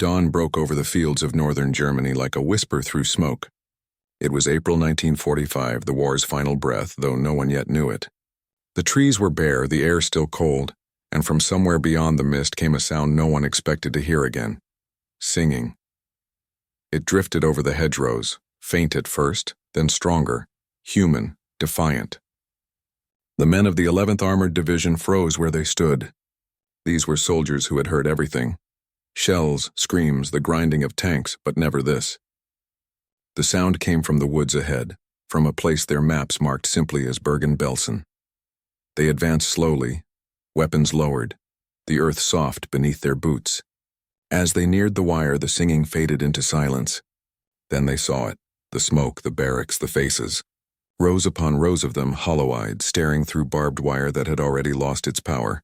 Dawn broke over the fields of northern Germany like a whisper through smoke. It was April 1945, the war's final breath, though no one yet knew it. The trees were bare, the air still cold, and from somewhere beyond the mist came a sound no one expected to hear again. Singing. It drifted over the hedgerows, faint at first, then stronger, human, defiant. The men of the 11th Armored Division froze where they stood. These were soldiers who had heard everything. Shells, screams, the grinding of tanks, but never this. The sound came from the woods ahead, from a place their maps marked simply as Bergen-Belsen. They advanced slowly, weapons lowered, the earth soft beneath their boots. As they neared the wire, the singing faded into silence. Then they saw it, the smoke, the barracks, the faces. Rows upon rows of them, hollow-eyed, staring through barbed wire that had already lost its power.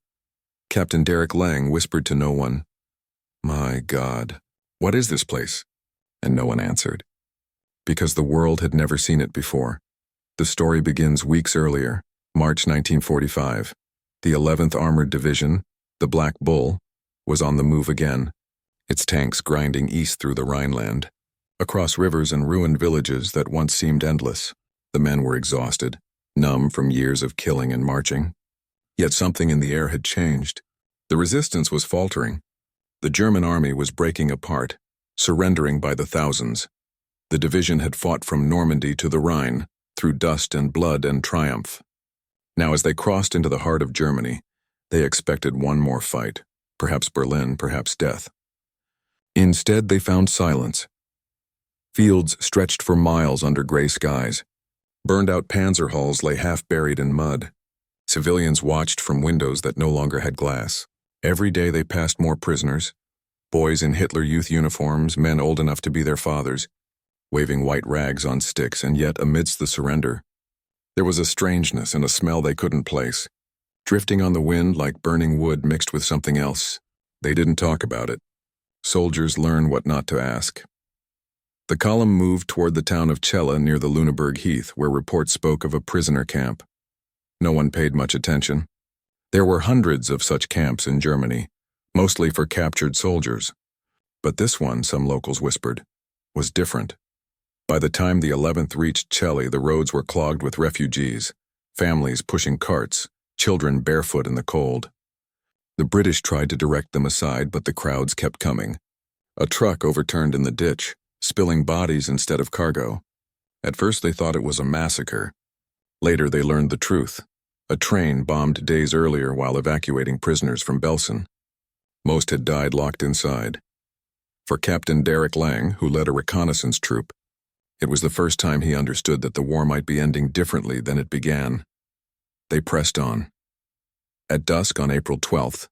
Captain Derek Lang whispered to no one, "My God, what is this place?" And no one answered. Because the world had never seen it before. The story begins weeks earlier, March 1945. The 11th Armored Division, the Black Bull, was on the move again, its tanks grinding east through the Rhineland, across rivers and ruined villages that once seemed endless. The men were exhausted, numb from years of killing and marching. Yet something in the air had changed. The resistance was faltering. The German army was breaking apart, surrendering by the thousands. The division had fought from Normandy to the Rhine, through dust and blood and triumph. Now as they crossed into the heart of Germany, they expected one more fight, perhaps Berlin, perhaps death. Instead, they found silence. Fields stretched for miles under gray skies. Burned-out panzer hulls lay half-buried in mud. Civilians watched from windows that no longer had glass. Every day they passed more prisoners, boys in Hitler Youth uniforms, men old enough to be their fathers, waving white rags on sticks, and yet amidst the surrender, there was a strangeness and a smell they couldn't place, drifting on the wind like burning wood mixed with something else. They didn't talk about it. Soldiers learn what not to ask. The column moved toward the town of Celle near the Lüneburg Heath, where reports spoke of a prisoner camp. No one paid much attention. There were hundreds of such camps in Germany, mostly for captured soldiers. But this one, some locals whispered, was different. By the time the 11th reached Celle, the roads were clogged with refugees, families pushing carts, children barefoot in the cold. The British tried to direct them aside, but the crowds kept coming. A truck overturned in the ditch, spilling bodies instead of cargo. At first they thought it was a massacre. Later they learned the truth. A train bombed days earlier while evacuating prisoners from Belsen. Most had died locked inside. For Captain Derek Lang, who led a reconnaissance troop, it was the first time he understood that the war might be ending differently than it began. They pressed on. At dusk on April 12th,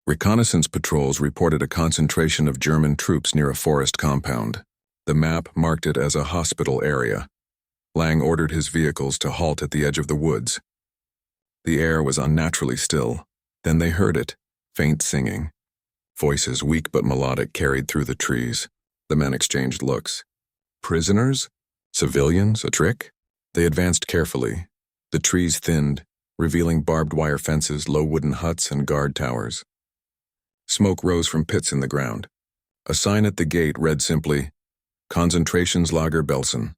reconnaissance patrols reported a concentration of German troops near a forest compound. The map marked it as a hospital area. Lang ordered his vehicles to halt at the edge of the woods. The air was unnaturally still. Then they heard it, faint singing. Voices, weak but melodic, carried through the trees. The men exchanged looks. Prisoners? Civilians? A trick? They advanced carefully. The trees thinned, revealing barbed wire fences, low wooden huts, and guard towers. Smoke rose from pits in the ground. A sign at the gate read simply, "Konzentrationslager Belsen."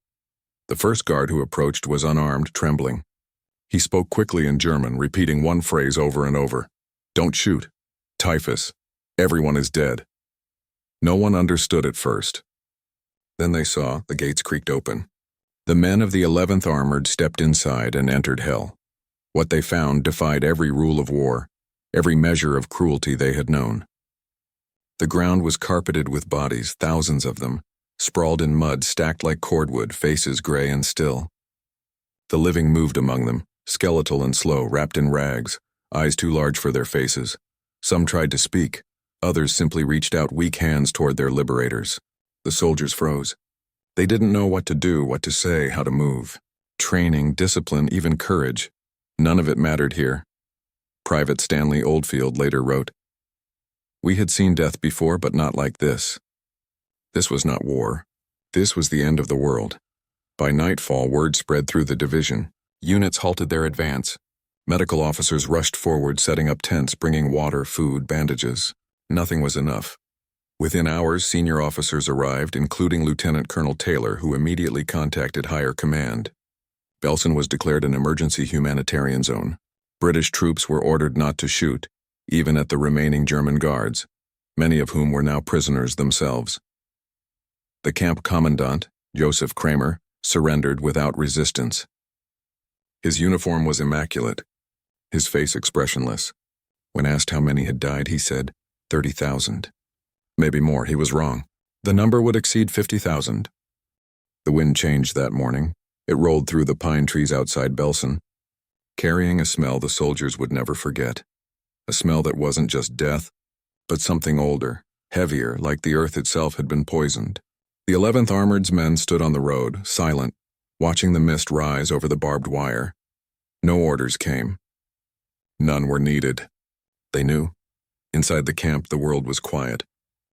The first guard who approached was unarmed, trembling. He spoke quickly in German, repeating one phrase over and over. "Don't shoot. Typhus. Everyone is dead." No one understood at first. Then they saw the gates creaked open. The men of the 11th Armored stepped inside and entered hell. What they found defied every rule of war, every measure of cruelty they had known. The ground was carpeted with bodies, thousands of them, sprawled in mud, stacked like cordwood, faces gray and still. The living moved among them, skeletal and slow, wrapped in rags, eyes too large for their faces. Some tried to speak, others simply reached out weak hands toward their liberators. The soldiers froze. They didn't know what to do, what to say, how to move. Training, discipline, even courage. None of it mattered here. Private Stanley Oldfield later wrote, "We had seen death before, but not like this. This was not war. This was the end of the world." By nightfall, word spread through the division. Units halted their advance. Medical officers rushed forward, setting up tents, bringing water, food, bandages. Nothing was enough. Within hours, senior officers arrived, including Lieutenant Colonel Taylor, who immediately contacted higher command. Belsen was declared an emergency humanitarian zone. British troops were ordered not to shoot, even at the remaining German guards, many of whom were now prisoners themselves. The camp commandant, Joseph Kramer, surrendered without resistance. His uniform was immaculate, his face expressionless. When asked how many had died, he said, 30,000. Maybe more, he was wrong. The number would exceed 50,000. The wind changed that morning. It rolled through the pine trees outside Belsen, carrying a smell the soldiers would never forget. A smell that wasn't just death, but something older, heavier, like the earth itself had been poisoned. The 11th Armoured's men stood on the road, silent, watching the mist rise over the barbed wire. No orders came. None were needed. They knew. Inside the camp, the world was quiet.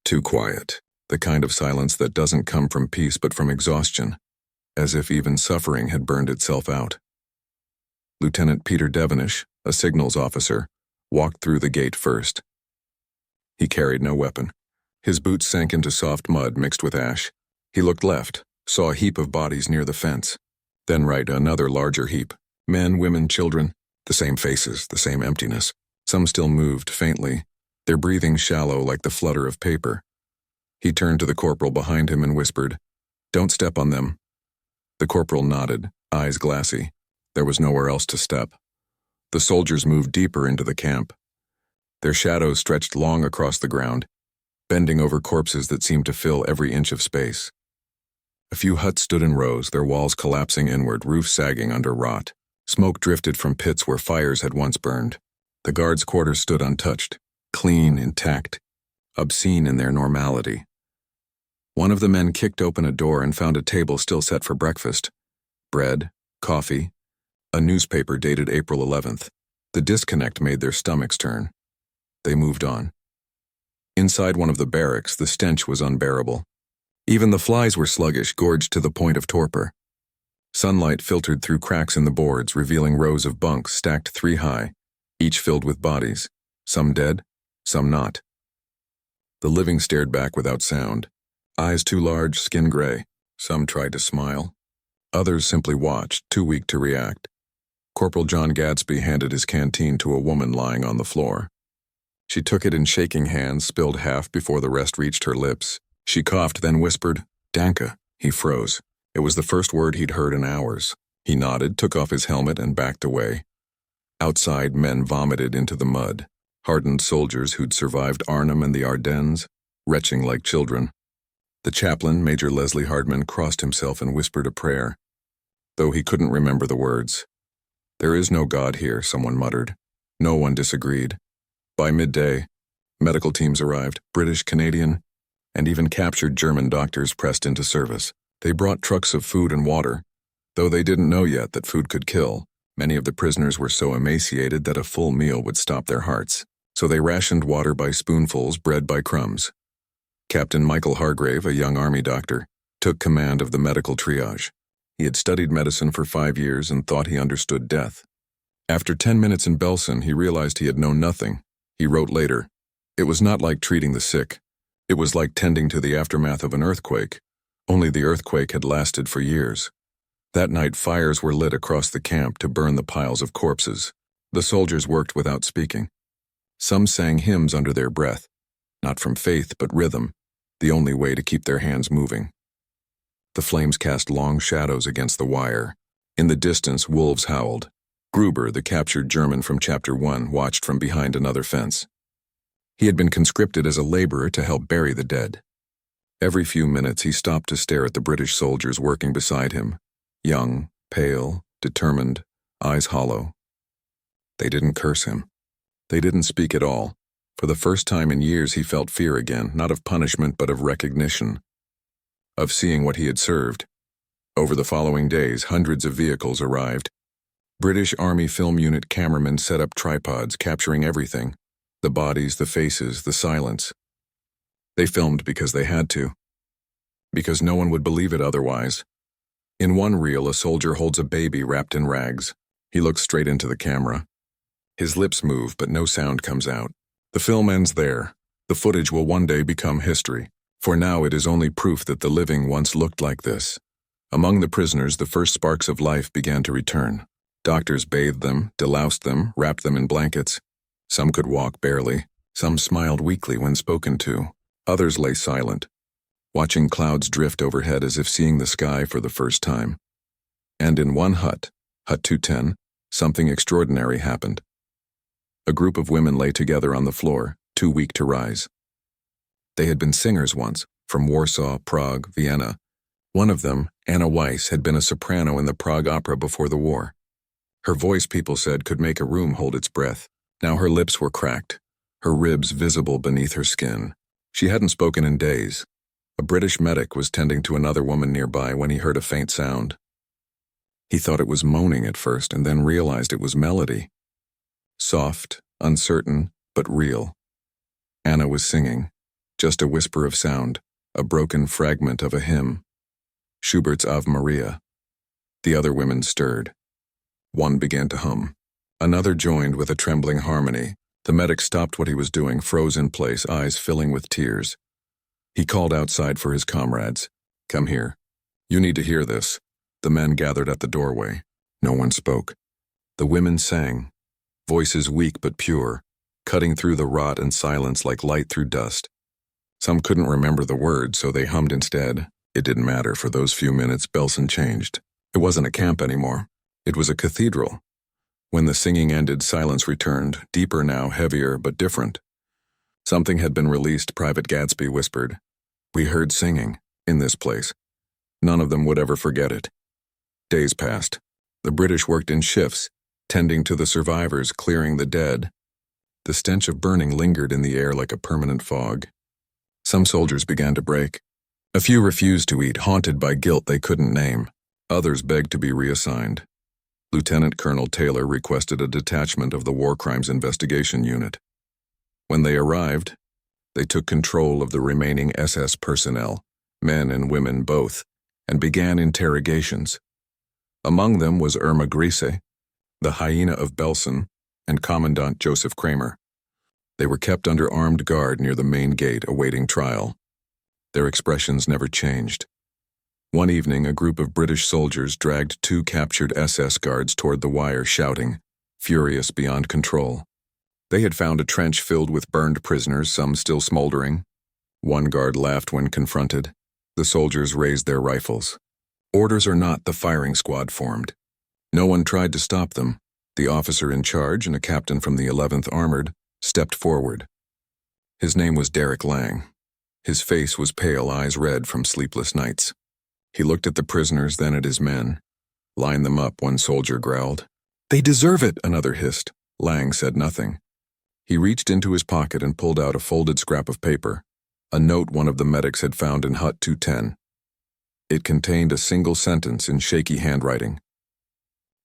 Too quiet. The kind of silence that doesn't come from peace but from exhaustion, as if even suffering had burned itself out. Lieutenant Peter Devenish, a signals officer, walked through the gate first. He carried no weapon. His boots sank into soft mud mixed with ash. He looked left, saw a heap of bodies near the fence. Then right, another larger heap. Men, women, children. The same faces, the same emptiness. Some still moved faintly, their breathing shallow like the flutter of paper. He turned to the corporal behind him and whispered, "Don't step on them." The corporal nodded, eyes glassy. There was nowhere else to step. The soldiers moved deeper into the camp. Their shadows stretched long across the ground, bending over corpses that seemed to fill every inch of space. A few huts stood in rows, their walls collapsing inward, roofs sagging under rot. Smoke drifted from pits where fires had once burned. The guards' quarters stood untouched, clean, intact, obscene in their normality. One of the men kicked open a door and found a table still set for breakfast. Bread, coffee, a newspaper dated April 11th. The disconnect made their stomachs turn. They moved on. Inside one of the barracks, the stench was unbearable. Even the flies were sluggish, gorged to the point of torpor. Sunlight filtered through cracks in the boards, revealing rows of bunks stacked 3 high, each filled with bodies, some dead, some not. The living stared back without sound, eyes too large, skin gray. Some tried to smile. Others simply watched, too weak to react. Corporal John Gadsby handed his canteen to a woman lying on the floor. She took it in shaking hands, spilled half before the rest reached her lips. She coughed, then whispered, "Danke." He froze. It was the first word he'd heard in hours. He nodded, took off his helmet, and backed away. Outside, men vomited into the mud, hardened soldiers who'd survived Arnhem and the Ardennes, retching like children. The chaplain, Major Leslie Hardman, crossed himself and whispered a prayer, though he couldn't remember the words. "There is no God here," someone muttered. No one disagreed. By midday, medical teams arrived, British, Canadian, and even captured German doctors pressed into service. They brought trucks of food and water, though they didn't know yet that food could kill. Many of the prisoners were so emaciated that a full meal would stop their hearts, so they rationed water by spoonfuls, bread by crumbs. Captain Michael Hargrave, a young Army doctor, took command of the medical triage. He had studied medicine for 5 years and thought he understood death. After 10 minutes in Belsen, he realized he had known nothing. He wrote later, "It was not like treating the sick. It was like tending to the aftermath of an earthquake, only the earthquake had lasted for years." That night, fires were lit across the camp to burn the piles of corpses. The soldiers worked without speaking. Some sang hymns under their breath, not from faith but rhythm, the only way to keep their hands moving. The flames cast long shadows against the wire. In the distance, wolves howled. Gruber, the captured German from Chapter 1, watched from behind another fence. He had been conscripted as a laborer to help bury the dead. Every few minutes, he stopped to stare at the British soldiers working beside him, young, pale, determined, eyes hollow. They didn't curse him. They didn't speak at all. For the first time in years, he felt fear again, not of punishment but of recognition, of seeing what he had served. Over the following days, hundreds of vehicles arrived. British Army Film Unit cameramen set up tripods, capturing everything: the bodies, the faces, the silence. They filmed because they had to, because no one would believe it otherwise. In one reel, a soldier holds a baby wrapped in rags. He looks straight into the camera. His lips move, but no sound comes out. The film ends there. The footage will one day become history. For now it is only proof that the living once looked like this. Among the prisoners, the first sparks of life began to return. Doctors bathed them, deloused them, wrapped them in blankets. Some could walk barely. Some smiled weakly when spoken to. Others lay silent, watching clouds drift overhead as if seeing the sky for the first time. And in one hut, Hut 210, something extraordinary happened. A group of women lay together on the floor, too weak to rise. They had been singers once, from Warsaw, Prague, Vienna. One of them, Anna Weiss, had been a soprano in the Prague Opera before the war. Her voice, people said, could make a room hold its breath. Now her lips were cracked, her ribs visible beneath her skin. She hadn't spoken in days. A British medic was tending to another woman nearby when he heard a faint sound. He thought it was moaning at first and then realized it was melody. Soft, uncertain, but real. Anna was singing, just a whisper of sound, a broken fragment of a hymn. Schubert's Ave Maria. The other women stirred. One began to hum. Another joined with a trembling harmony. The medic stopped what he was doing, froze in place, eyes filling with tears. He called outside for his comrades. "Come here. You need to hear this." The men gathered at the doorway. No one spoke. The women sang, voices weak but pure, cutting through the rot and silence like light through dust. Some couldn't remember the words, so they hummed instead. It didn't matter. For those few minutes, Belsen changed. It wasn't a camp anymore. It was a cathedral. When the singing ended, silence returned, deeper now, heavier, but different. Something had been released, Private Gadsby whispered. "We heard singing, in this place." None of them would ever forget it. Days passed. The British worked in shifts, tending to the survivors, clearing the dead. The stench of burning lingered in the air like a permanent fog. Some soldiers began to break. A few refused to eat, haunted by guilt they couldn't name. Others begged to be reassigned. Lieutenant Colonel Taylor requested a detachment of the War Crimes Investigation Unit. When they arrived, they took control of the remaining SS personnel, men and women both, and began interrogations. Among them was Irma Grise, the hyena of Belsen, and Commandant Joseph Kramer. They were kept under armed guard near the main gate awaiting trial. Their expressions never changed. One evening, a group of British soldiers dragged 2 captured SS guards toward the wire, shouting, furious beyond control. They had found a trench filled with burned prisoners, some still smoldering. One guard laughed when confronted. The soldiers raised their rifles. Orders or not, the firing squad formed. No one tried to stop them. The officer in charge, and a captain from the 11th Armoured, stepped forward. His name was Derek Lang. His face was pale, eyes red from sleepless nights. He looked at the prisoners, then at his men. "Line them up," one soldier growled. "They deserve it," another hissed. Lang said nothing. He reached into his pocket and pulled out a folded scrap of paper, a note one of the medics had found in Hut 210. It contained a single sentence in shaky handwriting.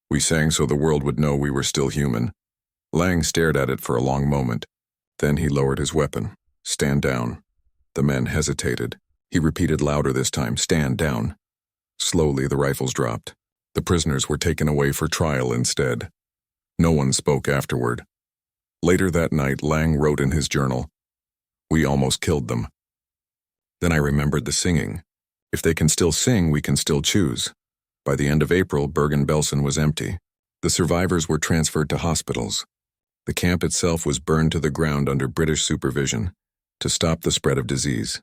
"We sang so the world would know we were still human." Lang stared at it for a long moment. Then he lowered his weapon. "Stand down." The men hesitated. He repeated louder this time, "Stand down." Slowly, the rifles dropped. The prisoners were taken away for trial instead. No one spoke afterward. Later that night, Lang wrote in his journal, "We almost killed them." Then I remembered the singing. If they can still sing, we can still choose. By the end of April, Bergen-Belsen was empty. The survivors were transferred to hospitals. The camp itself was burned to the ground under British supervision to stop the spread of disease.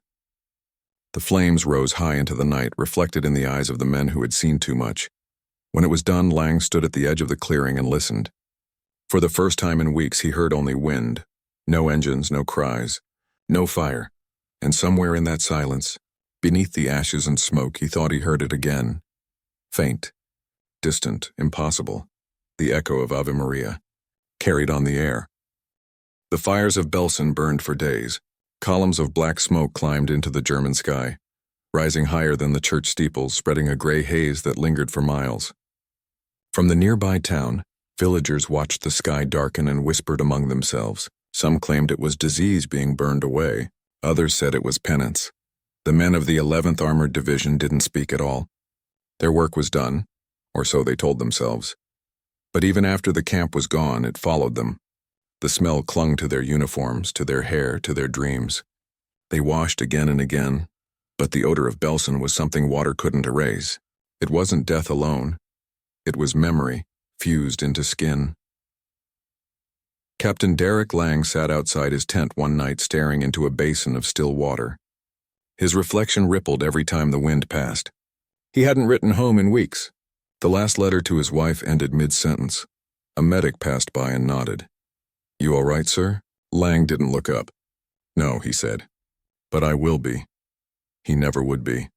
The flames rose high into the night, reflected in the eyes of the men who had seen too much. When it was done, Lang stood at the edge of the clearing and listened. For the first time in weeks, he heard only wind. No engines, no cries, no fire. And somewhere in that silence, beneath the ashes and smoke, he thought he heard it again. Faint, distant, impossible. The echo of Ave Maria, carried on the air. The fires of Belsen burned for days. Columns of black smoke climbed into the German sky, rising higher than the church steeples, spreading a gray haze that lingered for miles. From the nearby town, villagers watched the sky darken and whispered among themselves. Some claimed it was disease being burned away. Others said it was penance. The men of the 11th Armoured Division didn't speak at all. Their work was done, or so they told themselves. But even after the camp was gone, it followed them. The smell clung to their uniforms, to their hair, to their dreams. They washed again and again, but the odor of Belsen was something water couldn't erase. It wasn't death alone. It was memory, fused into skin. Captain Derek Lang sat outside his tent one night staring into a basin of still water. His reflection rippled every time the wind passed. He hadn't written home in weeks. The last letter to his wife ended mid-sentence. A medic passed by and nodded. "You all right, sir?" Lang didn't look up. "No," he said. "But I will be." He never would be.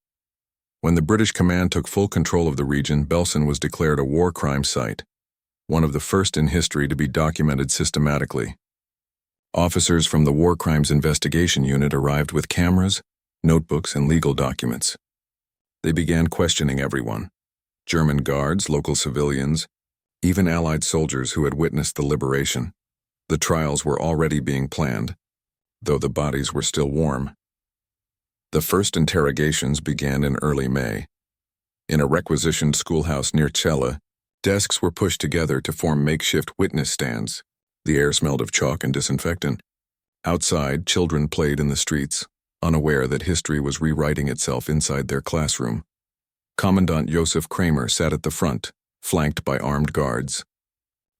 When the British command took full control of the region, Belsen was declared a war crime site, one of the first in history to be documented systematically. Officers from the War Crimes Investigation Unit arrived with cameras, notebooks, and legal documents. They began questioning everyone: German guards, local civilians, even Allied soldiers who had witnessed the liberation. The trials were already being planned, though the bodies were still warm. The first interrogations began in early May. In a requisitioned schoolhouse near Celle, desks were pushed together to form makeshift witness stands. The air smelled of chalk and disinfectant. Outside, children played in the streets, unaware that history was rewriting itself inside their classroom. Commandant Josef Kramer sat at the front, flanked by armed guards.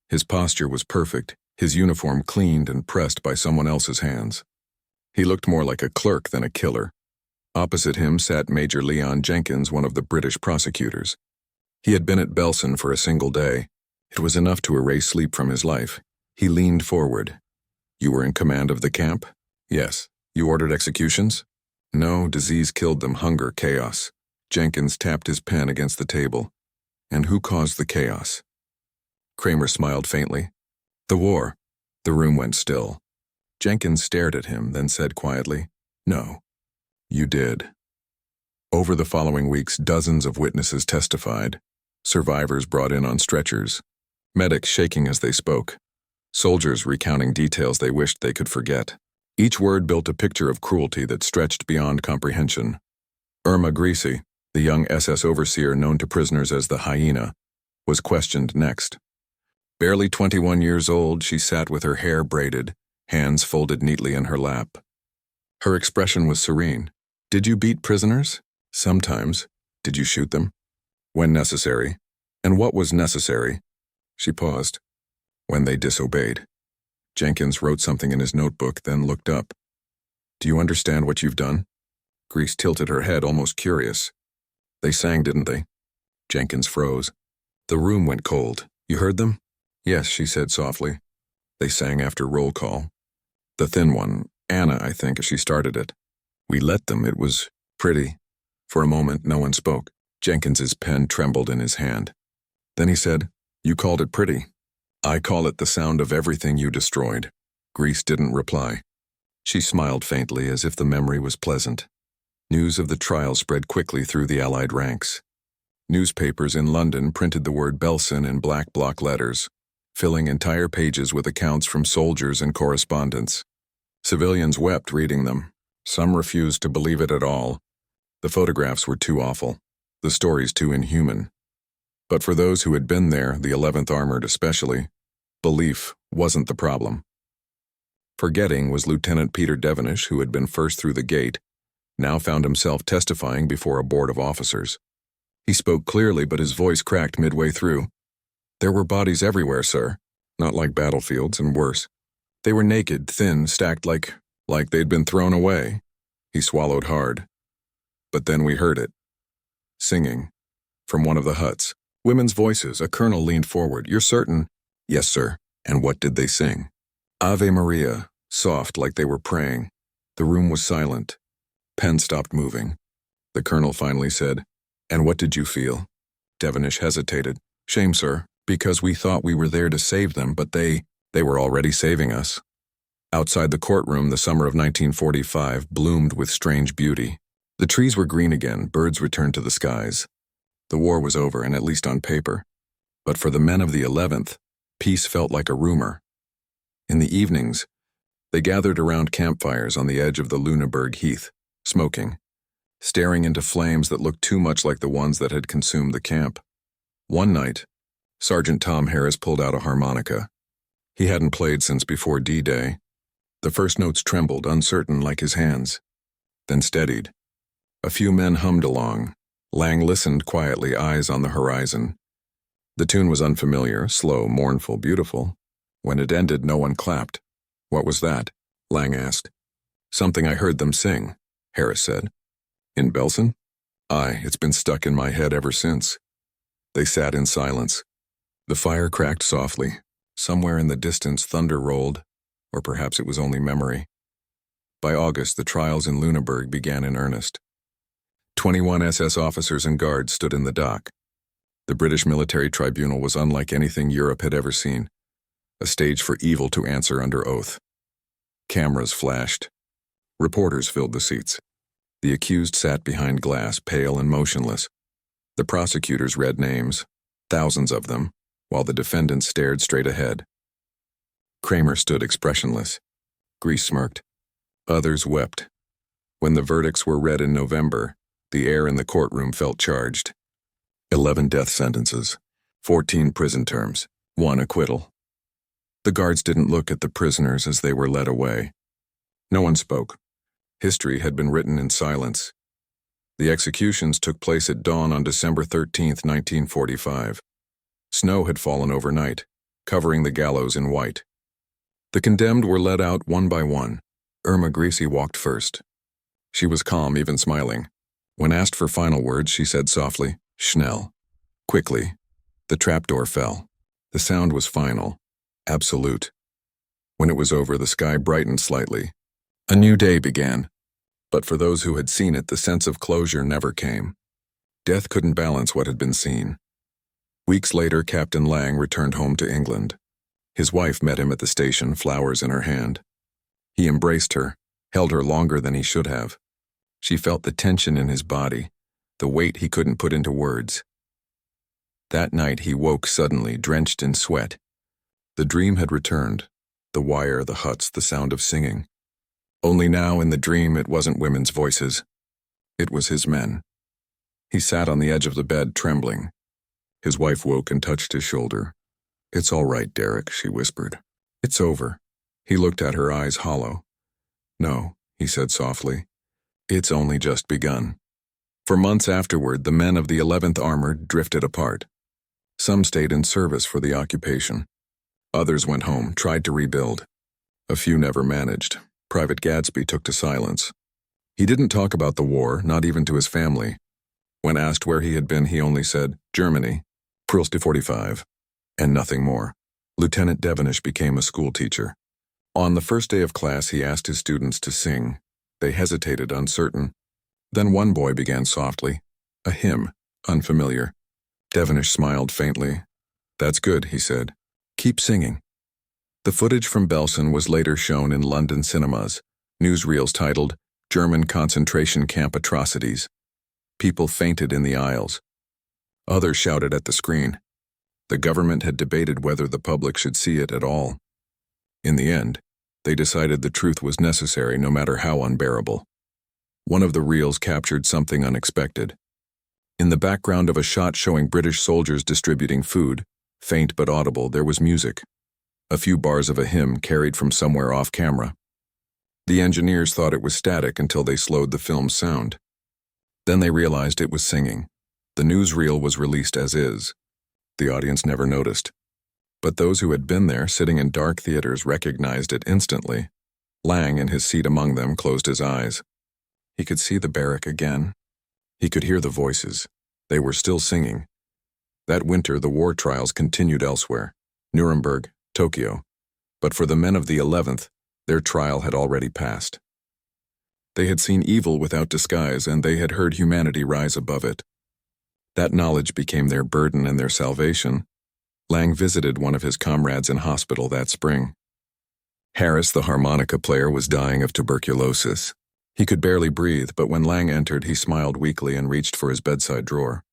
His posture was perfect, his uniform cleaned and pressed by someone else's hands. He looked more like a clerk than a killer. Opposite him sat Major Leon Jenkins, one of the British prosecutors. He had been at Belsen for a single day. It was enough to erase sleep from his life. He leaned forward. "You were in command of the camp?" "Yes." "You ordered executions?" "No, disease killed them, hunger, chaos." Jenkins tapped his pen against the table. "And who caused the chaos?" Kramer smiled faintly. "The war." The room went still. Jenkins stared at him, then said quietly, "No, you did." Over the following weeks, dozens of witnesses testified. Survivors brought in on stretchers. Medics shaking as they spoke. Soldiers recounting details they wished they could forget. Each word built a picture of cruelty that stretched beyond comprehension. Irma Grisi, the young SS overseer known to prisoners as the Hyena, was questioned next. Barely 21 years old, she sat with her hair braided, hands folded neatly in her lap. Her expression was serene. "Did you beat prisoners?" "Sometimes." "Did you shoot them?" "When necessary." "And what was necessary?" She paused. "When they disobeyed." Jenkins wrote something in his notebook, then looked up. "Do you understand what you've done?" Grease tilted her head, almost curious. "They sang, didn't they?" Jenkins froze. The room went cold. "You heard them?" "Yes," she said softly. "They sang after roll call. The thin one, Anna, I think, she started it. We let them. It was pretty." For a moment, no one spoke. Jenkins's pen trembled in his hand. Then he said, "You called it pretty. I call it the sound of everything you destroyed." Grease didn't reply. She smiled faintly, as if the memory was pleasant. News of the trial spread quickly through the Allied ranks. Newspapers in London printed the word Belsen in black block letters, filling entire pages with accounts from soldiers and correspondents. Civilians wept reading them. Some refused to believe it at all. The photographs were too awful, the stories too inhuman. But for those who had been there, the 11th Armoured especially, belief wasn't the problem. Forgetting was Lieutenant Peter Devenish, who had been first through the gate, now found himself testifying before a board of officers. He spoke clearly, but his voice cracked midway through. "There were bodies everywhere, sir. Not like battlefields, and worse. They were naked, thin, stacked like they'd been thrown away." He swallowed hard. "But then we heard it. Singing. From one of the huts. Women's voices." A colonel leaned forward. "You're certain?" "Yes, sir." "And what did they sing?" "Ave Maria," soft, like they were praying. The room was silent. Pen stopped moving. The colonel finally said, "And what did you feel?" Devenish hesitated. "Shame, sir, because we thought we were there to save them, but they were already saving us." Outside the courtroom, the summer of 1945 bloomed with strange beauty. The trees were green again, birds returned to the skies. The war was over, and at least on paper. But for the men of the 11th, peace felt like a rumor. In the evenings, they gathered around campfires on the edge of the Lüneburg Heath, smoking, staring into flames that looked too much like the ones that had consumed the camp. One night, Sergeant Tom Harris pulled out a harmonica. He hadn't played since before D-Day. The first notes trembled, uncertain like his hands, then steadied. A few men hummed along. Lang listened quietly, eyes on the horizon. The tune was unfamiliar, slow, mournful, beautiful. When it ended, no one clapped. "What was that?" Lang asked. "Something I heard them sing," Harris said. "In Belsen?" "Aye, it's been stuck in my head ever since." They sat in silence. The fire cracked softly. Somewhere in the distance, thunder rolled, or perhaps it was only memory. By August, the trials in Lüneburg began in earnest. 21 SS officers and guards stood in the dock. The British military tribunal was unlike anything Europe had ever seen, a stage for evil to answer under oath. Cameras flashed. Reporters filled the seats. The accused sat behind glass, pale and motionless. The prosecutors read names, thousands of them, while the defendants stared straight ahead. Kramer stood expressionless. Grease smirked. Others wept. When the verdicts were read in November, the air in the courtroom felt charged. 11 death sentences, 14 prison terms, 1 acquittal. The guards didn't look at the prisoners as they were led away. No one spoke. History had been written in silence. The executions took place at dawn on December 13, 1945. Snow had fallen overnight, covering the gallows in white. The condemned were led out one by one. Irma Greasy walked first. She was calm, even smiling. When asked for final words, she said softly, "Schnell." Quickly, the trapdoor fell. The sound was final, absolute. When it was over, the sky brightened slightly. A new day began. But for those who had seen it, the sense of closure never came. Death couldn't balance what had been seen. Weeks later, Captain Lang returned home to England. His wife met him at the station, flowers in her hand. He embraced her, held her longer than he should have. She felt the tension in his body, the weight he couldn't put into words. That night he woke suddenly, drenched in sweat. The dream had returned. The wire, the huts, the sound of singing. Only now in the dream it wasn't women's voices. It was his men. He sat on the edge of the bed, trembling. His wife woke and touched his shoulder. "It's all right, Derek," she whispered. "It's over." He looked at her, eyes hollow. "No," he said softly. "It's only just begun." For months afterward, the men of the 11th Armoured drifted apart. Some stayed in service for the occupation. Others went home, tried to rebuild. A few never managed. Private Gadsby took to silence. He didn't talk about the war, not even to his family. When asked where he had been, he only said, "Germany, Prulste 45, and nothing more. Lieutenant Devenish became a schoolteacher. On the first day of class, he asked his students to sing. They hesitated, uncertain. Then one boy began softly, a hymn, unfamiliar. Devenish smiled faintly. "That's good," he said. "Keep singing." The footage from Belsen was later shown in London cinemas, newsreels titled, "German Concentration Camp Atrocities." People fainted in the aisles. Others shouted at the screen. The government had debated whether the public should see it at all. In the end, they decided the truth was necessary no matter how unbearable. One of the reels captured something unexpected. In the background of a shot showing British soldiers distributing food, faint but audible, there was music. A few bars of a hymn carried from somewhere off camera. The engineers thought it was static until they slowed the film's sound. Then they realized it was singing. The newsreel was released as is. The audience never noticed. But those who had been there, sitting in dark theaters, recognized it instantly. Lang, in his seat among them, closed his eyes. He could see the barrack again. He could hear the voices. They were still singing. That winter, the war trials continued elsewhere, Nuremberg, Tokyo. But for the men of the 11th, their trial had already passed. They had seen evil without disguise, and they had heard humanity rise above it. That knowledge became their burden and their salvation. Lang visited one of his comrades in hospital that spring. Harris, the harmonica player, was dying of tuberculosis. He could barely breathe, but when Lang entered, he smiled weakly and reached for his bedside drawer.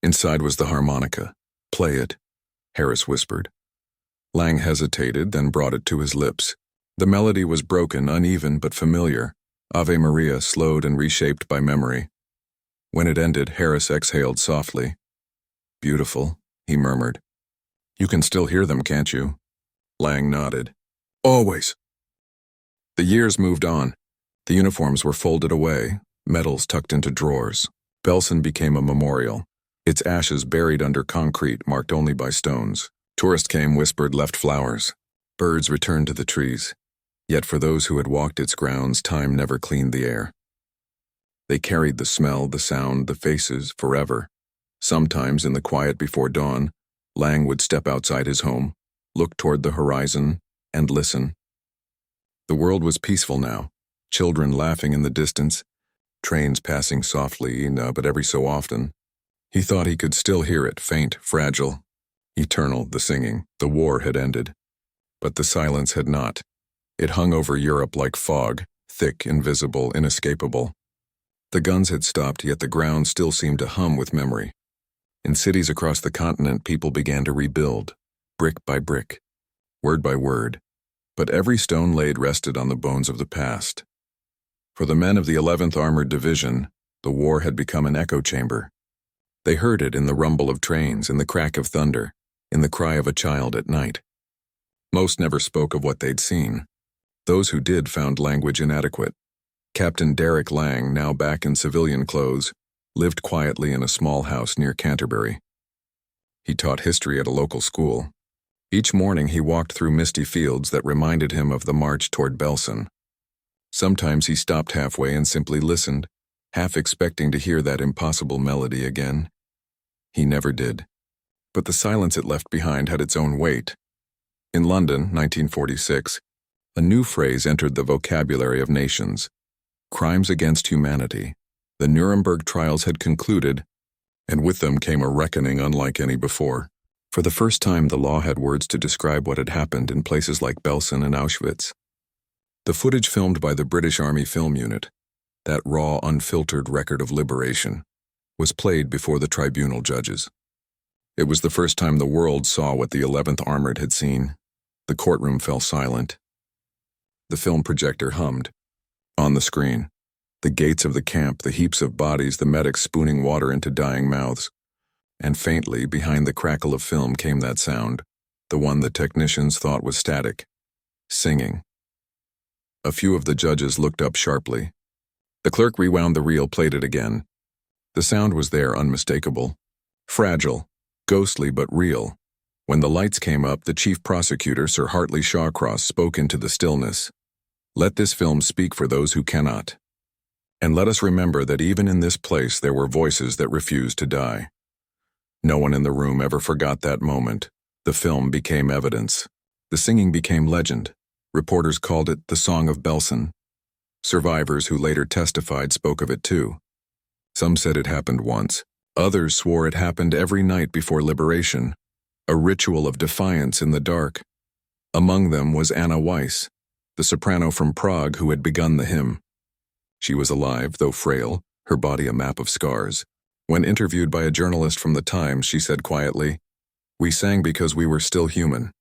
Inside was the harmonica. "Play it," Harris whispered. Lang hesitated, then brought it to his lips. The melody was broken, uneven, but familiar. Ave Maria, slowed and reshaped by memory. When it ended, Harris exhaled softly. "Beautiful," he murmured. "You can still hear them, can't you?" Lang nodded. Always. The years moved on. The uniforms were folded away, medals tucked into drawers. Belsen became a memorial, its ashes buried under concrete marked only by stones. Tourists came, whispered, left flowers. Birds returned to the trees. Yet for those who had walked its grounds, time never cleaned the air. They carried the smell, the sound, the faces, forever. Sometimes in the quiet before dawn, Lang would step outside his home, look toward the horizon, and listen. The world was peaceful now, children laughing in the distance, trains passing softly, but every so often. He thought he could still hear it, faint, fragile, eternal, the singing. The war had ended. But the silence had not. It hung over Europe like fog, thick, invisible, inescapable. The guns had stopped, yet the ground still seemed to hum with memory. In cities across the continent, people began to rebuild, brick by brick, word by word, but every stone laid rested on the bones of the past. For the men of the 11th Armoured Division, the war had become an echo chamber. They heard it in the rumble of trains, in the crack of thunder, in the cry of a child at night. Most never spoke of what they'd seen. Those who did found language inadequate. Captain Derek Lang, now back in civilian clothes, lived quietly in a small house near Canterbury. He taught history at a local school. Each morning he walked through misty fields that reminded him of the march toward Belsen. Sometimes he stopped halfway and simply listened, half expecting to hear that impossible melody again. He never did. But the silence it left behind had its own weight. In London, 1946, a new phrase entered the vocabulary of nations: crimes against humanity. The Nuremberg trials had concluded, and with them came a reckoning unlike any before. For the first time, the law had words to describe what had happened in places like Belsen and Auschwitz. The footage filmed by the British Army Film Unit, that raw, unfiltered record of liberation, was played before the tribunal judges. It was the first time the world saw what the 11th Armoured had seen. The courtroom fell silent. The film projector hummed. On the screen, the gates of the camp, the heaps of bodies, the medics spooning water into dying mouths. And faintly, behind the crackle of film came that sound, the one the technicians thought was static: singing. A few of the judges looked up sharply. The clerk rewound the reel, played it again. The sound was there, unmistakable. Fragile, ghostly but real. When the lights came up, the chief prosecutor, Sir Hartley Shawcross, spoke into the stillness. Let this film speak for those who cannot. And let us remember that even in this place there were voices that refused to die. No one in the room ever forgot that moment. The film became evidence. The singing became legend. Reporters called it the Song of Belsen. Survivors who later testified spoke of it too. Some said it happened once. Others swore it happened every night before liberation, a ritual of defiance in the dark. Among them was Anna Weiss, the soprano from Prague who had begun the hymn. She was alive, though frail, her body a map of scars. When interviewed by a journalist from the Times, she said quietly, "We sang because we were still human,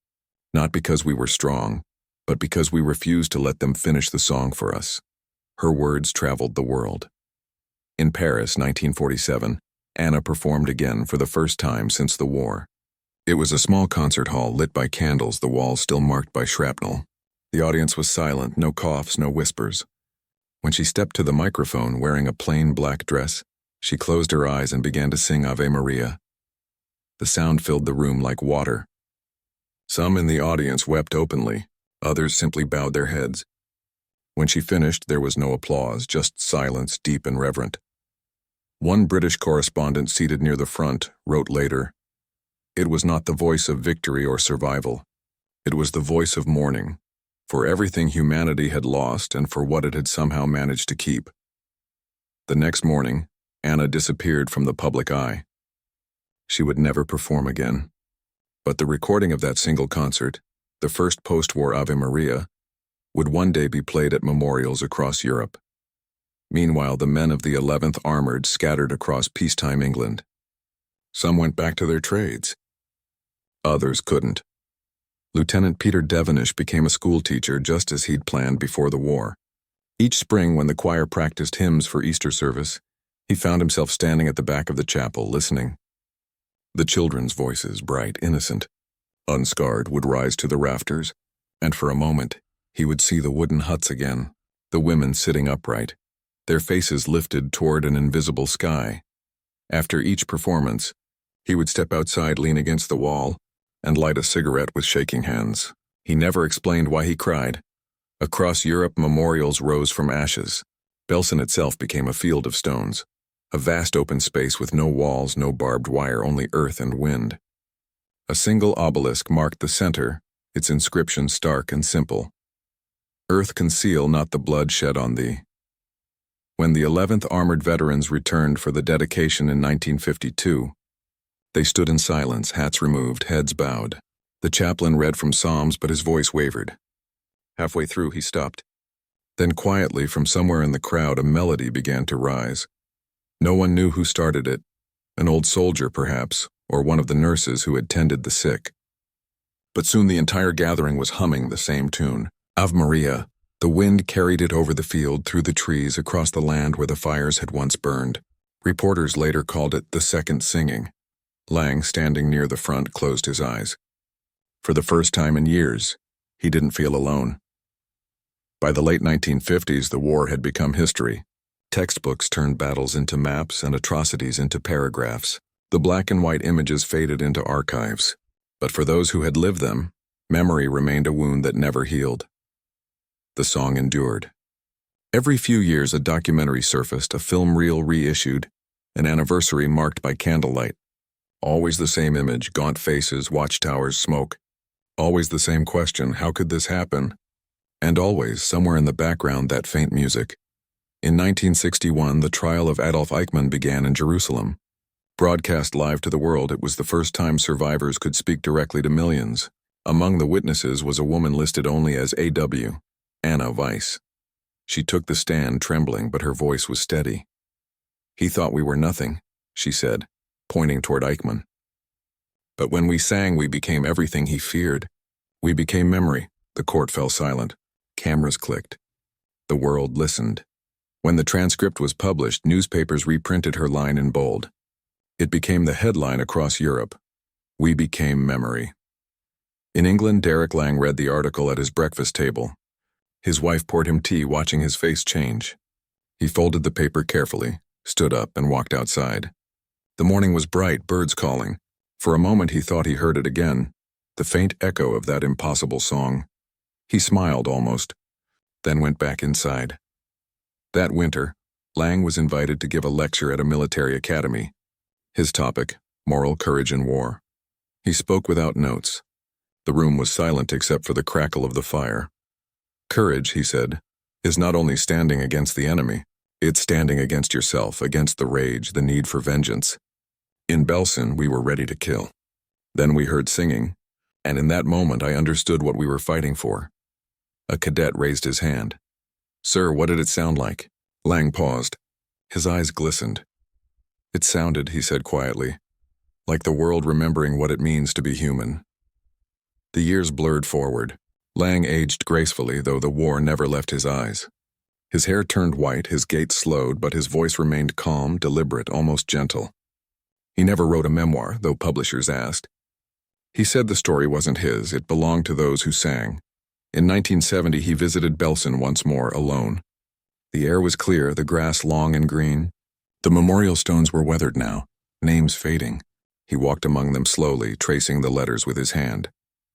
not because we were strong, but because we refused to let them finish the song for us." Her words traveled the world. In Paris, 1947, Anna performed again for the first time since the war. It was a small concert hall lit by candles, the walls still marked by shrapnel. The audience was silent, no coughs, no whispers. When she stepped to the microphone wearing a plain black dress, she closed her eyes and began to sing Ave Maria. The sound filled the room like water. Some in the audience wept openly, others simply bowed their heads. When she finished, there was no applause, just silence, deep and reverent. One British correspondent seated near the front wrote later, "It was not the voice of victory or survival. It was the voice of mourning, for everything humanity had lost and for what it had somehow managed to keep." The next morning, Anna disappeared from the public eye. She would never perform again. But the recording of that single concert, the first post-war Ave Maria, would one day be played at memorials across Europe. Meanwhile, the men of the 11th Armoured scattered across peacetime England. Some went back to their trades. Others couldn't. Lieutenant Peter Devenish became a schoolteacher just as he'd planned before the war. Each spring, when the choir practiced hymns for Easter service, he found himself standing at the back of the chapel listening. The children's voices, bright, innocent, unscarred, would rise to the rafters, and for a moment, he would see the wooden huts again, the women sitting upright, their faces lifted toward an invisible sky. After each performance, he would step outside, lean against the wall, and light a cigarette with shaking hands. He never explained why he cried. Across Europe, memorials rose from ashes. Belsen itself became a field of stones, a vast open space with no walls, no barbed wire, only earth and wind. A single obelisk marked the center, its inscription stark and simple. Earth conceal not the blood shed on thee. When the 11th Armored veterans returned for the dedication in 1952, they stood in silence, hats removed, heads bowed. The chaplain read from Psalms, but his voice wavered. Halfway through, he stopped. Then quietly, from somewhere in the crowd, a melody began to rise. No one knew who started it, an old soldier perhaps, or one of the nurses who had tended the sick. But soon the entire gathering was humming the same tune. Ave Maria. The wind carried it over the field, through the trees, across the land where the fires had once burned. Reporters later called it the second singing. Lang, standing near the front, closed his eyes. For the first time in years, he didn't feel alone. By the late 1950s, the war had become history. Textbooks turned battles into maps and atrocities into paragraphs. The black and white images faded into archives. But for those who had lived them, memory remained a wound that never healed. The song endured. Every few years, a documentary surfaced, a film reel reissued, an anniversary marked by candlelight. Always the same image, gaunt faces, watchtowers, smoke. Always the same question, how could this happen? And always, somewhere in the background, that faint music. In 1961, the trial of Adolf Eichmann began in Jerusalem. Broadcast live to the world, it was the first time survivors could speak directly to millions. Among the witnesses was a woman listed only as A.W., Anna Weiss. She took the stand, trembling, but her voice was steady. He thought we were nothing, she said, pointing toward Eichmann. But when we sang, we became everything he feared. We became memory. The court fell silent. Cameras clicked. The world listened. When the transcript was published, newspapers reprinted her line in bold. It became the headline across Europe. We became memory. In England, Derek Lang read the article at his breakfast table. His wife poured him tea, watching his face change. He folded the paper carefully, stood up, and walked outside. The morning was bright, birds calling. For a moment he thought he heard it again, the faint echo of that impossible song. He smiled almost, then went back inside. That winter, Lang was invited to give a lecture at a military academy. His topic, moral courage in war. He spoke without notes. The room was silent except for the crackle of the fire. Courage, he said, is not only standing against the enemy, it's standing against yourself, against the rage, the need for vengeance. In Belsen, we were ready to kill. Then we heard singing, and in that moment I understood what we were fighting for. A cadet raised his hand. Sir, what did it sound like? Lang paused. His eyes glistened. It sounded, he said quietly, like the world remembering what it means to be human. The years blurred forward. Lang aged gracefully, though the war never left his eyes. His hair turned white, his gait slowed, but his voice remained calm, deliberate, almost gentle. He never wrote a memoir, though publishers asked. He said the story wasn't his, it belonged to those who sang. In 1970, he visited Belsen once more, alone. The air was clear, the grass long and green. The memorial stones were weathered now, names fading. He walked among them slowly, tracing the letters with his hand.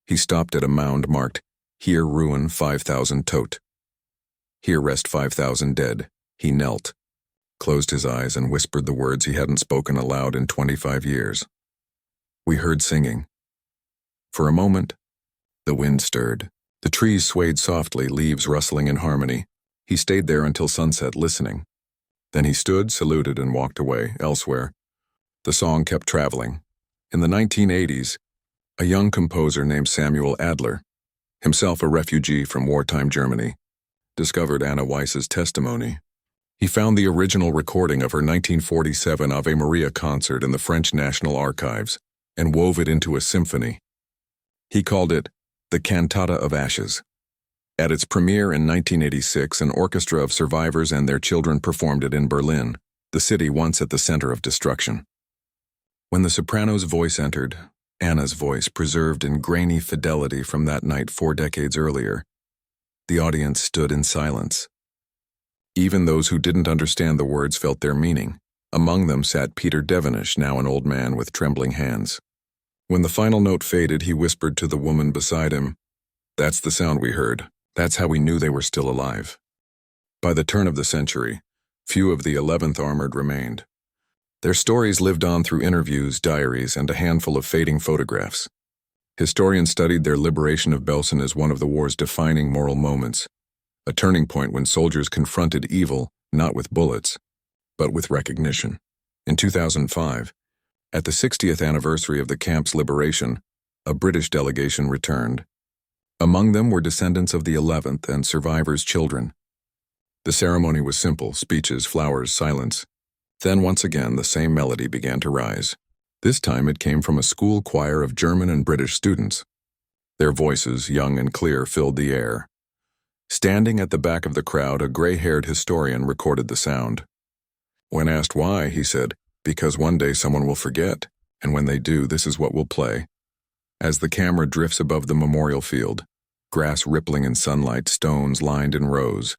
He stopped at a mound marked, Here ruin 5,000 tot. Here rest 5,000 dead. He knelt, closed his eyes, and whispered the words he hadn't spoken aloud in 25 years. We heard singing. For a moment, the wind stirred. The trees swayed softly, leaves rustling in harmony. He stayed there until sunset, listening. Then he stood, saluted, and walked away, elsewhere. The song kept traveling. In the 1980s, a young composer named Samuel Adler, himself a refugee from wartime Germany, discovered Anna Weiss's testimony. He found the original recording of her 1947 Ave Maria concert in the French National Archives and wove it into a symphony. He called it the Cantata of Ashes. At its premiere in 1986, an orchestra of survivors and their children performed it in Berlin, the city once at the center of destruction. When the soprano's voice entered, Anna's voice preserved in grainy fidelity from that night 4 decades earlier. The audience stood in silence. Even those who didn't understand the words felt their meaning. Among them sat Peter Devenish, now an old man with trembling hands. When the final note faded, he whispered to the woman beside him, "That's the sound we heard. That's how we knew they were still alive." By the turn of the century, few of the 11th Armoured remained. Their stories lived on through interviews, diaries, and a handful of fading photographs. Historians studied their liberation of Belsen as one of the war's defining moral moments, a turning point when soldiers confronted evil not with bullets, but with recognition. In 2005, at the 60th anniversary of the camp's liberation, a British delegation returned. Among them were descendants of the 11th and survivors' children. The ceremony was simple: speeches, flowers, silence. Then once again the same melody began to rise. This time it came from a school choir of German and British students. Their voices, young and clear, filled the air. Standing at the back of the crowd, a gray-haired historian recorded the sound. When asked why, he said, "Because one day someone will forget, and when they do, this is what we'll play." As the camera drifts above the memorial field, grass rippling in sunlight, stones lined in rows,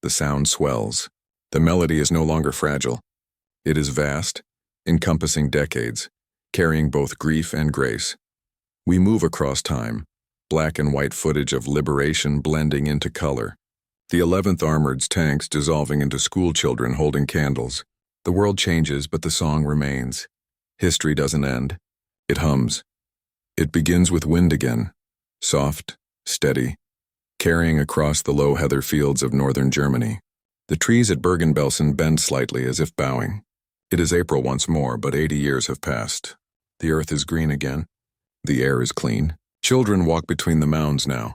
the sound swells. The melody is no longer fragile. It is vast, encompassing decades, carrying both grief and grace. We move across time, black and white footage of liberation blending into color. The 11th Armoured's tanks dissolving into school children holding candles. The world changes, but the song remains. History doesn't end. It hums. It begins with wind again, soft, steady, carrying across the low heather fields of northern Germany. The trees at Bergen-Belsen bend slightly as if bowing. It is April once more, but 80 years have passed. The earth is green again. The air is clean. Children walk between the mounds now,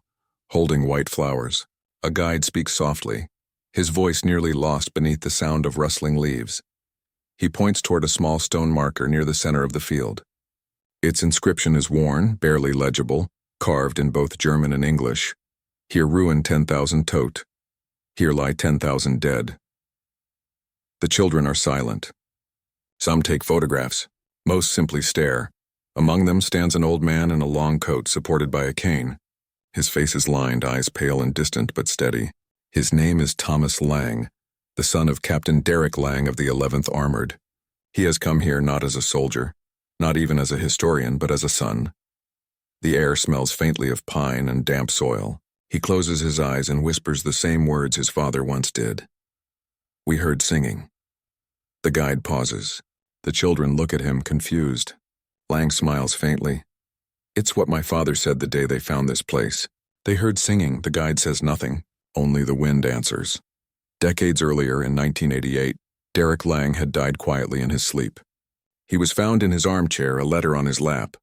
holding white flowers. A guide speaks softly, his voice nearly lost beneath the sound of rustling leaves. He points toward a small stone marker near the center of the field. Its inscription is worn, barely legible, carved in both German and English. Here ruin 10,000 tot. Here lie 10,000 dead. The children are silent. Some take photographs. Most simply stare. Among them stands an old man in a long coat supported by a cane. His face is lined, eyes pale and distant but steady. His name is Thomas Lang, the son of Captain Derek Lang of the 11th Armoured. He has come here not as a soldier, not even as a historian, but as a son. The air smells faintly of pine and damp soil. He closes his eyes and whispers the same words his father once did. "We heard singing." The guide pauses. The children look at him, confused. Lang smiles faintly. "It's what my father said the day they found this place. They heard singing." The guide says nothing. Only the wind answers. Decades earlier, in 1988, Derek Lang had died quietly in his sleep. He was found in his armchair, a letter on his lap.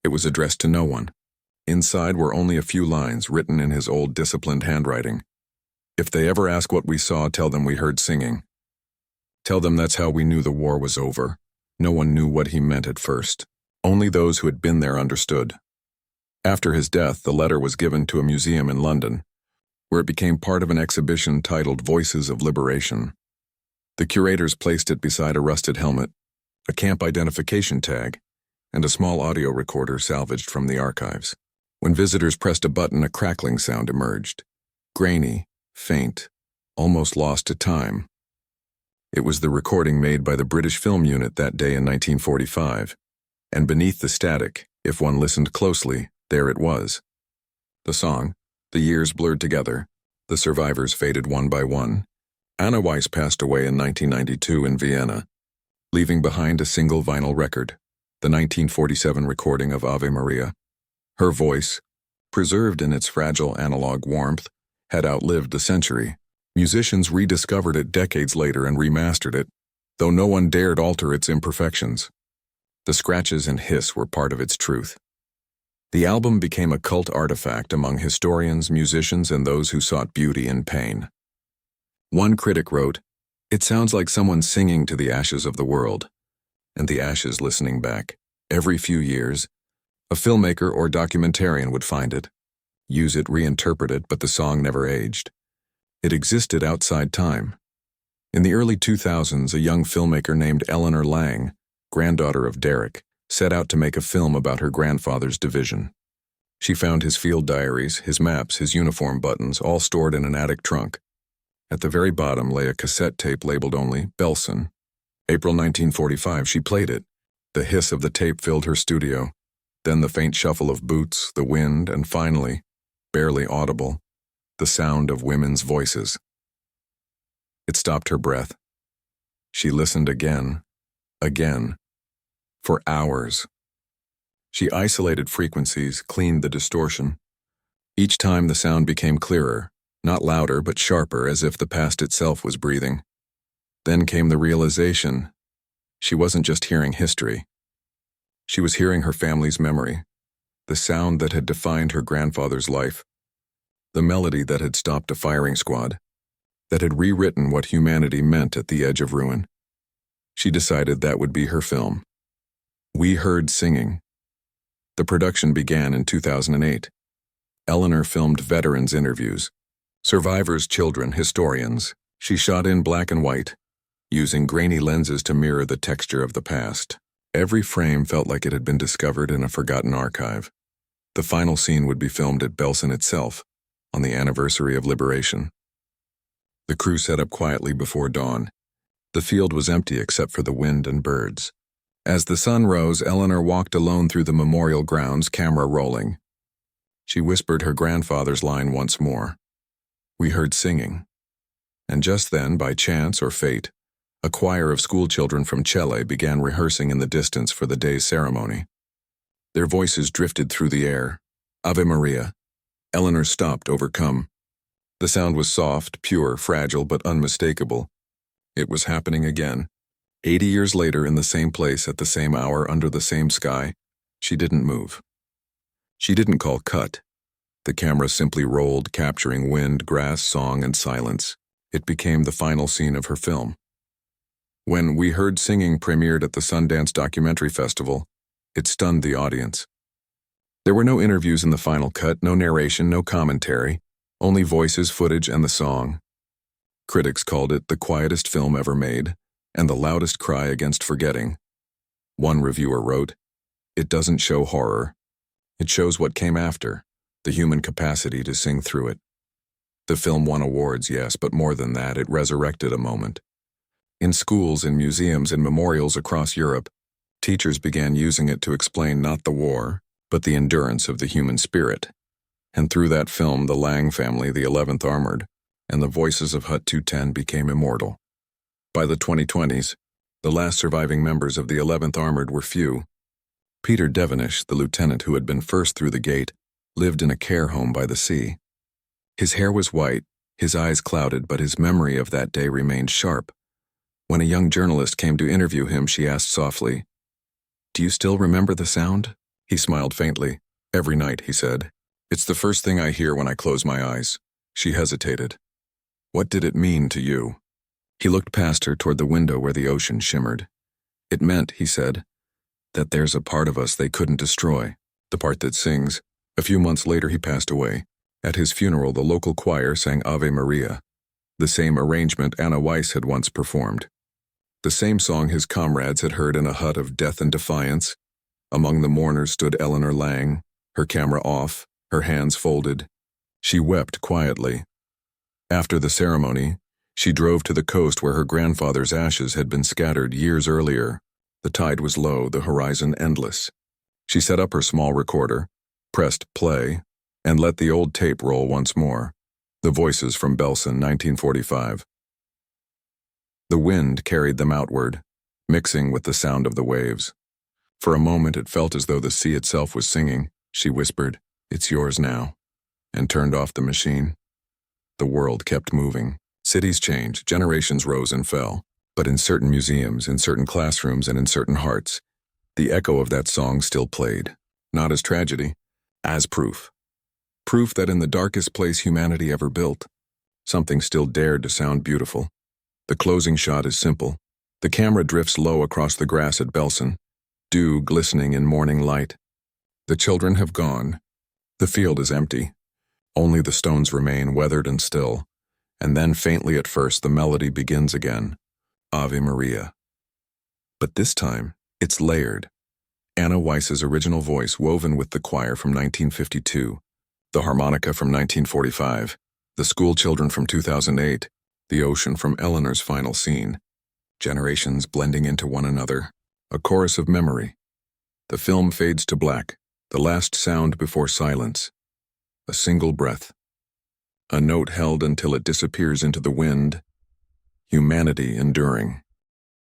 It was addressed to no one. Inside were only a few lines written in his old disciplined handwriting. "If they ever ask what we saw, tell them we heard singing. Tell them that's how we knew the war was over." No one knew what he meant at first. Only those who had been there understood. After his death, the letter was given to a museum in London, where it became part of an exhibition titled Voices of Liberation. The curators placed it beside a rusted helmet, a camp identification tag, and a small audio recorder salvaged from the archives. When visitors pressed a button, a crackling sound emerged. Grainy, faint, almost lost to time. It was the recording made by the British Film Unit that day in 1945, and beneath the static, if one listened closely, there it was. The song, the years blurred together, the survivors faded one by one. Anna Weiss passed away in 1992 in Vienna, leaving behind a single vinyl record, the 1947 recording of Ave Maria. Her voice, preserved in its fragile analog warmth, had outlived a century. Musicians rediscovered it decades later and remastered it, though no one dared alter its imperfections. The scratches and hiss were part of its truth. The album became a cult artifact among historians, musicians, and those who sought beauty in pain. One critic wrote, "It sounds like someone singing to the ashes of the world, and the ashes listening back. Every few years, a filmmaker or documentarian would find it, use it, reinterpret it, but the song never aged. It existed outside time." In the early 2000s, a young filmmaker named Eleanor Lang, granddaughter of Derek, set out to make a film about her grandfather's division. She found his field diaries, his maps, his uniform buttons, all stored in an attic trunk. At the very bottom lay a cassette tape labeled only Belson. April 1945, she played it. The hiss of the tape filled her studio, then the faint shuffle of boots, the wind, and finally, barely audible, the sound of women's voices. It stopped her breath. She listened again, for hours. She isolated frequencies, cleaned the distortion. Each time the sound became clearer, not louder but sharper, as if the past itself was breathing. Then came the realization. She wasn't just hearing history. She was hearing her family's memory, the sound that had defined her grandfather's life, the melody that had stopped a firing squad, that had rewritten what humanity meant at the edge of ruin. She decided that would be her film. We Heard Singing. The production began in 2008. Eleanor filmed veterans' interviews, survivors' children, historians. She shot in black and white, using grainy lenses to mirror the texture of the past. Every frame felt like it had been discovered in a forgotten archive. The final scene would be filmed at Belson itself, on the anniversary of liberation. The crew set up quietly before dawn. The field was empty except for the wind and birds. As the sun rose, Eleanor walked alone through the memorial grounds, camera rolling. She whispered her grandfather's line once more. We heard singing. And just then, by chance or fate, a choir of schoolchildren from Chile began rehearsing in the distance for the day's ceremony. Their voices drifted through the air. Ave Maria. Eleanor stopped, overcome. The sound was soft, pure, fragile, but unmistakable. It was happening again. 80 years later, in the same place, at the same hour, under the same sky. She didn't move. She didn't call cut. The camera simply rolled, capturing wind, grass, song, and silence. It became the final scene of her film. When We Heard Singing premiered at the Sundance Documentary Festival, it stunned the audience. There were no interviews in the final cut, no narration, no commentary, only voices, footage, and the song. Critics called it the quietest film ever made, and the loudest cry against forgetting. One reviewer wrote, "It doesn't show horror. It shows what came after, the human capacity to sing through it." The film won awards, yes, but more than that, it resurrected a moment. In schools, in museums, in memorials across Europe, teachers began using it to explain not the war, but the endurance of the human spirit. And through that film, the Lang family, the 11th Armoured, and the voices of Hut 210 became immortal. By the 2020s, the last surviving members of the 11th Armoured were few. Peter Devenish, the lieutenant who had been first through the gate, lived in a care home by the sea. His hair was white, his eyes clouded, but his memory of that day remained sharp. When a young journalist came to interview him, she asked softly, "Do you still remember the sound?" He smiled faintly. "Every night," he said. "It's the first thing I hear when I close my eyes." She hesitated. "What did it mean to you?" He looked past her toward the window where the ocean shimmered. "It meant," he said, "that there's a part of us they couldn't destroy, the part that sings." A few months later he passed away. At his funeral, the local choir sang Ave Maria, the same arrangement Anna Weiss had once performed. The same song his comrades had heard in a hut of death and defiance. Among the mourners stood Eleanor Lang, her camera off, her hands folded. She wept quietly. After the ceremony, she drove to the coast where her grandfather's ashes had been scattered years earlier. The tide was low, the horizon endless. She set up her small recorder, pressed play, and let the old tape roll once more. The voices from Belson, 1945. The wind carried them outward, mixing with the sound of the waves. For a moment it felt as though the sea itself was singing. She whispered, "It's yours now," and turned off the machine. The world kept moving. Cities changed, generations rose and fell. But in certain museums, in certain classrooms, and in certain hearts, the echo of that song still played, not as tragedy, as proof. Proof that in the darkest place humanity ever built, something still dared to sound beautiful. The closing shot is simple. The camera drifts low across the grass at Belson, dew glistening in morning light. The children have gone. The field is empty. Only the stones remain, weathered and still. And then faintly at first the melody begins again. Ave Maria. But this time, it's layered. Anna Weiss's original voice woven with the choir from 1952, the harmonica from 1945, the schoolchildren from 2008, the ocean from Eleanor's final scene. Generations blending into one another, a chorus of memory. The film fades to black, the last sound before silence. A single breath. A note held until it disappears into the wind. Humanity enduring.